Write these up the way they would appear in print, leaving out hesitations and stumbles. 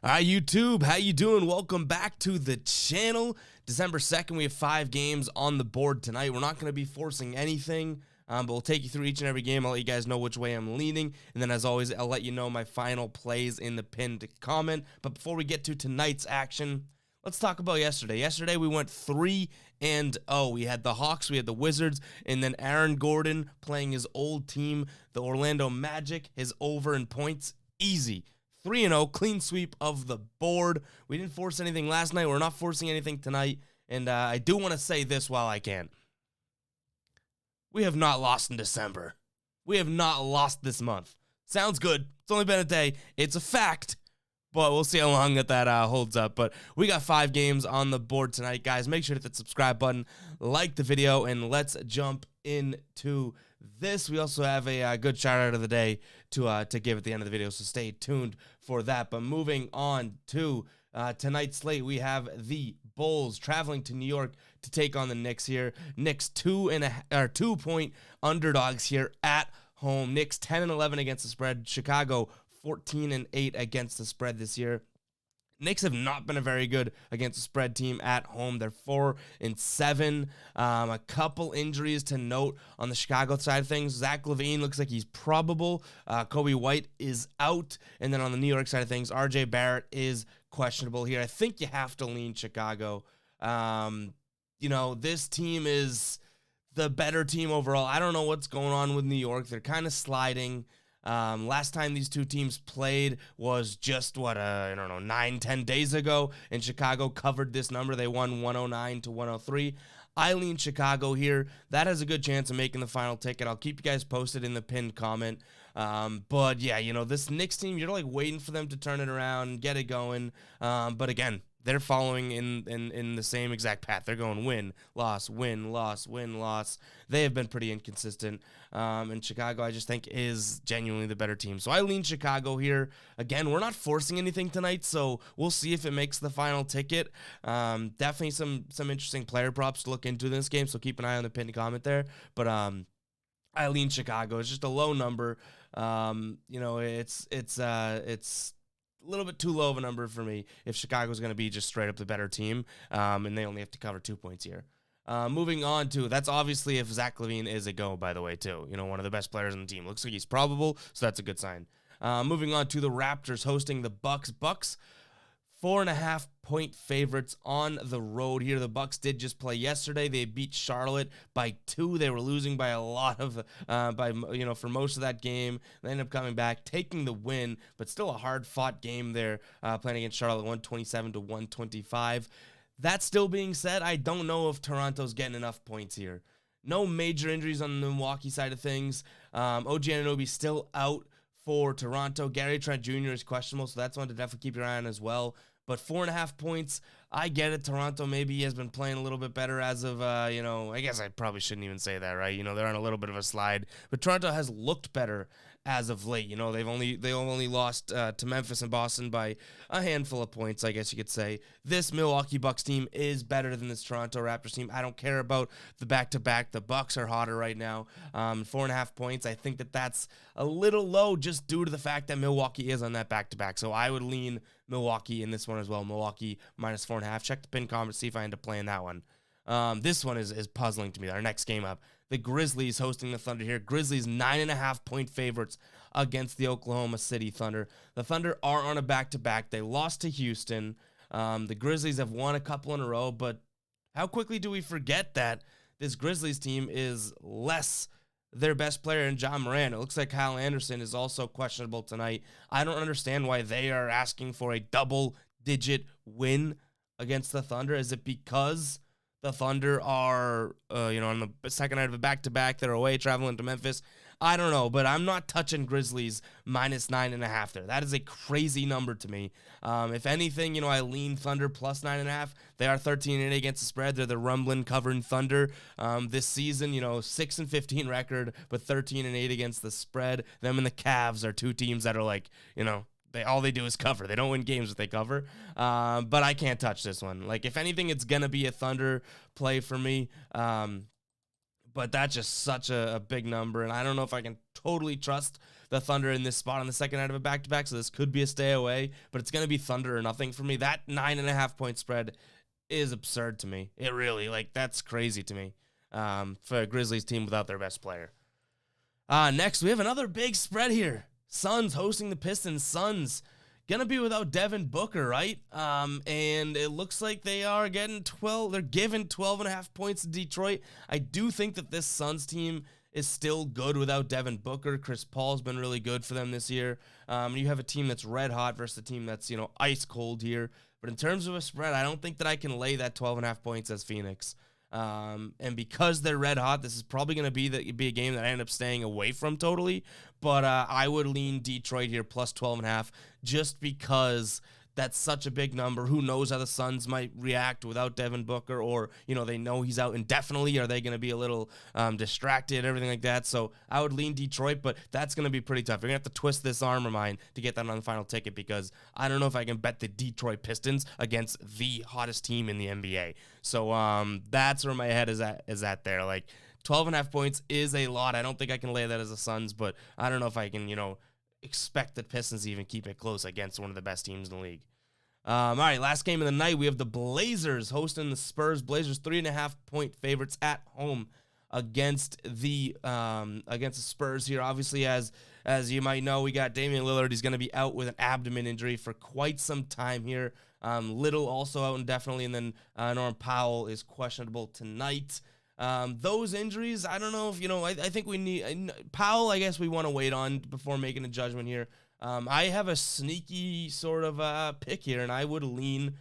Hi YouTube, how you doing? Welcome back to the channel. December 2nd, we have 5 games on the board tonight. We're not going to be forcing anything, but we'll take you through each and every game. I'll let you guys know which way I'm leaning, and then as always, I'll let you know my final plays in the pinned comment. But before we get to tonight's action, let's talk about yesterday. Yesterday, we went 3-0. We had the Hawks, we had the Wizards, and then Aaron Gordon playing his old team, the Orlando Magic, his over in points, easy. 3-0, clean sweep of the board. We didn't force anything last night. We're not forcing anything tonight. And I do want to say this while I can. We have not lost in December. We have not lost this month. Sounds good. It's only been a day. It's a fact. But we'll see how long that holds up. But we got 5 games on the board tonight, guys. Make sure to hit that subscribe button, like the video, and let's jump into this. We also have a good shout out of the day to give at the end of the video, so stay tuned for that. But moving on to tonight's slate, we have the Bulls traveling to New York to take on the Knicks here. Knicks 2-point underdogs here at home. Knicks 10-11 against the spread. Chicago 14-8 against the spread this year. Knicks have not been a very good against the spread team at home. They're 4-7. A couple injuries to note on the Chicago side of things. Zach LaVine looks like he's probable. Kobe White is out. And then on the New York side of things, RJ Barrett is questionable here. I think you have to lean Chicago. This team is the better team overall. I don't know what's going on with New York. They're kind of sliding. Last time these two teams played was just, 9-10 days ago, and Chicago covered this number. They won 109-103. I lean Chicago here. That has a good chance of making the final ticket. I'll keep you guys posted in the pinned comment. But yeah, this Knicks team, you're like waiting for them to turn it around and get it going. But again, they're following in the same exact path. They're going win, loss, win, loss, win, loss. They have been pretty inconsistent. And Chicago, I just think, is genuinely the better team. So I lean Chicago here. Again, we're not forcing anything tonight, so we'll see if it makes the final ticket. Definitely some interesting player props to look into this game, so keep an eye on the pinned comment there. But I lean Chicago. It's just a low number. It's a little bit too low of a number for me if Chicago's going to be just straight up the better team, and they only have to cover 2 points here. Moving on to, that's obviously if Zach LaVine is a go, by the way, too. One of the best players on the team. Looks like he's probable, so that's a good sign. Moving on to the Raptors hosting the Bucks. Bucks 4.5-point favorites on the road here. The Bucks did just play yesterday. They beat Charlotte by 2. They were losing by a lot of, for most of that game. They ended up coming back, taking the win, but still a hard-fought game there, playing against Charlotte, 127-125. That still being said, I don't know if Toronto's getting enough points here. No major injuries on the Milwaukee side of things. OG Anunoby still out for Toronto. Gary Trent Jr. is questionable, so that's one to definitely keep your eye on as well. But 4.5 points, I get it. Toronto maybe has been playing a little bit better as of, I guess I probably shouldn't even say that, right? They're on a little bit of a slide. But Toronto has looked better as of late. They've only lost to Memphis and Boston by a handful of points, I guess you could say. This Milwaukee Bucks team is better than this Toronto Raptors team. I don't care about the back-to-back. The Bucks are hotter right now. 4.5 points, I think that's a little low just due to the fact that Milwaukee is on that back-to-back. So I would lean Milwaukee in this one as well. Milwaukee minus 4.5. Check the pin comment, see if I end up playing that one. This one is puzzling to me. Our next game up, the Grizzlies hosting the Thunder here. Grizzlies 9.5-point favorites against the Oklahoma City Thunder. The Thunder are on a back-to-back. They lost to Houston. The Grizzlies have won a couple in a row, but how quickly do we forget that this Grizzlies team is less their best player in John Moran? It looks like Kyle Anderson is also questionable tonight. I don't understand why they are asking for a double-digit win against the Thunder. Is it because the Thunder are, on the second night of a back-to-back, they're away traveling to Memphis? I don't know, but I'm not touching Grizzlies minus 9.5 there. That is a crazy number to me. If anything, I lean Thunder plus 9.5. They are 13-8 against the spread. They're the rumbling covering Thunder this season. 6-15 record, but 13-8 against the spread. Them and the Cavs are two teams that are like, all they do is cover. They don't win games if they cover. But I can't touch this one. Like, if anything, it's gonna be a Thunder play for me. But that's just such a big number, and I don't know if I can totally trust the Thunder in this spot on the second night of a back-to-back, so this could be a stay away, but it's going to be Thunder or nothing for me. That 9.5-point spread is absurd to me. It really, like, that's crazy to me for a Grizzlies team without their best player. Next, we have another big spread here. Suns hosting the Pistons. Suns gonna be without Devin Booker, right? And it looks like they are getting 12. They're giving 12.5 points to Detroit. I do think that this Suns team is still good without Devin Booker. Chris Paul's been really good for them this year. You have a team that's red hot versus a team that's, ice cold here. But in terms of a spread, I don't think that I can lay that 12.5 points as Phoenix. And because they're red hot, this is probably going to be a game that I end up staying away from totally. But I would lean Detroit here plus 12.5 just because that's such a big number. Who knows how the Suns might react without Devin Booker, or, they know he's out indefinitely. Are they going to be a little distracted, everything like that? So I would lean Detroit, but that's going to be pretty tough. You're going to have to twist this arm of mine to get that on the final ticket because I don't know if I can bet the Detroit Pistons against the hottest team in the NBA. So that's where my head is at there. Like 12.5 points is a lot. I don't think I can lay that as a Suns, but I don't know if I can, expect the Pistons to even keep it close against one of the best teams in the league. All right, last game of the night, we have the Blazers hosting the Spurs. Blazers 3.5-point favorites at home against the Spurs here. Obviously, as you might know, we got Damian Lillard. He's going to be out with an abdomen injury for quite some time here. Little also out indefinitely, and then Norman Powell is questionable tonight. Those injuries, I don't know if, I think we need Powell. I guess we want to wait on before making a judgment here. I have a sneaky sort of pick here, and I would lean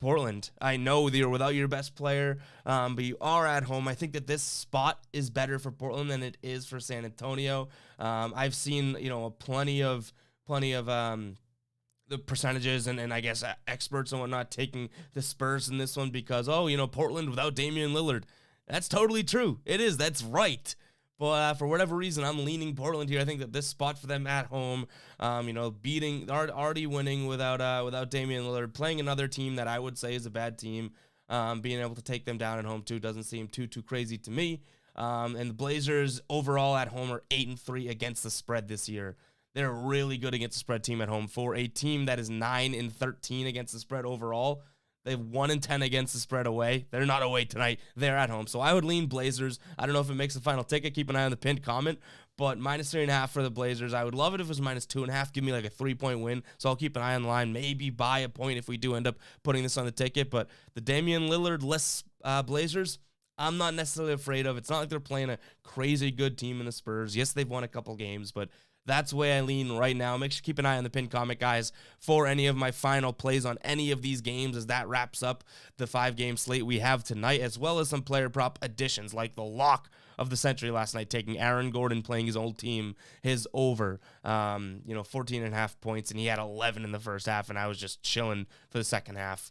Portland. I know you're without your best player, but you are at home. I think that this spot is better for Portland than it is for San Antonio. I've seen, plenty of the percentages and I guess experts and whatnot taking the Spurs in this one because, Portland without Damian Lillard. That's totally true. It is. That's right. But for whatever reason, I'm leaning Portland here. I think that this spot for them at home, already winning without Damian Lillard, playing another team that I would say is a bad team, being able to take them down at home too doesn't seem too crazy to me. And the Blazers overall at home are 8-3 against the spread this year. They're really good against the spread team at home. For a team that is 9-13 against the spread overall, they've 1-10 against the spread away. They're not away tonight. They're at home. So I would lean Blazers. I don't know if it makes the final ticket. Keep an eye on the pinned comment. But -3.5 for the Blazers. I would love it if it was -2.5. Give me like a 3-point win. So I'll keep an eye on the line. Maybe buy a point if we do end up putting this on the ticket. But the Damian Lillard-less Blazers, I'm not necessarily afraid of. It's not like they're playing a crazy good team in the Spurs. Yes, they've won a couple games, but that's the way I lean right now. Make sure to keep an eye on the pinned comment, guys, for any of my final plays on any of these games as that wraps up the 5-game slate we have tonight, as well as some player prop additions like the lock of the century last night, taking Aaron Gordon playing his old team, his over, 14.5 points, and he had 11 in the first half, and I was just chilling for the second half,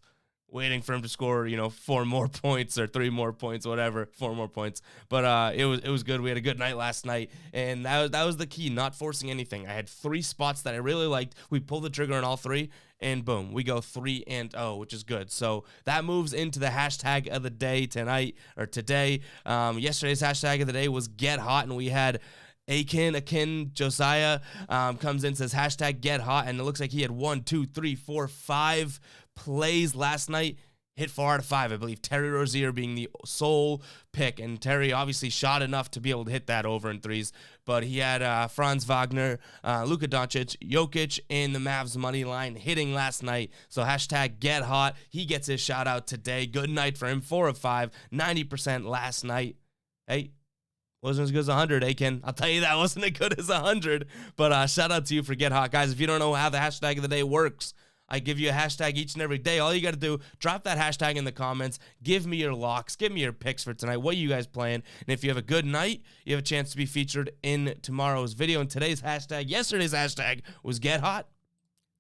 waiting for him to score, 4 more points or 3 more points, whatever, 4 more points. But it was good. We had a good night last night, and that was the key, not forcing anything. I had 3 spots that I really liked. We pulled the trigger on all 3, and boom, we go 3-0, which is good. So that moves into the hashtag of the day tonight or today. Yesterday's hashtag of the day was Get Hot, and we had Josiah comes in, says hashtag Get Hot, and it looks like he had 5 plays last night, hit 4 out of 5. I believe Terry Rozier being the sole pick, and Terry obviously shot enough to be able to hit that over in threes, but he had Franz Wagner, Luka Doncic, Jokic, and the Mavs money line hitting last night. So hashtag Get Hot. He gets his shout out today. Good night for him. 4 of 5, 90% last night. Hey, wasn't as good as 100, Ken. I'll tell you that wasn't as good as 100. But shout out to you for Get Hot. Guys, if you don't know how the hashtag of the day works, I give you a hashtag each and every day. All you got to do, drop that hashtag in the comments. Give me your locks. Give me your picks for tonight. What are you guys playing? And if you have a good night, you have a chance to be featured in tomorrow's video. And today's hashtag, yesterday's hashtag was Get Hot.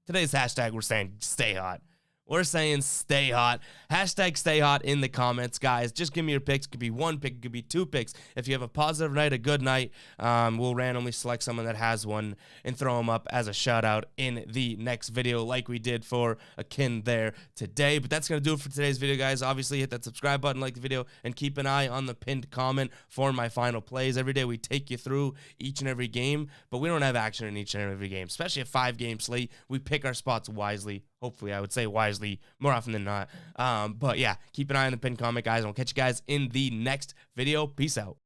Today's hashtag, we're saying Stay Hot. We're saying stay hot. Hashtag stay hot in the comments, guys. Just give me your picks. It could be one pick. It could be two picks. If you have a positive night, a good night, we'll randomly select someone that has one and throw them up as a shout out in the next video like we did for Akin there today. But that's going to do it for today's video, guys. Obviously, hit that subscribe button, like the video, and keep an eye on the pinned comment for my final plays. Every day we take you through each and every game, but we don't have action in each and every game, especially a 5-game slate. We pick our spots wisely. Hopefully, I would say wisely more often than not. But yeah, keep an eye on the pinned comment, guys, and we'll catch you guys in the next video. Peace out.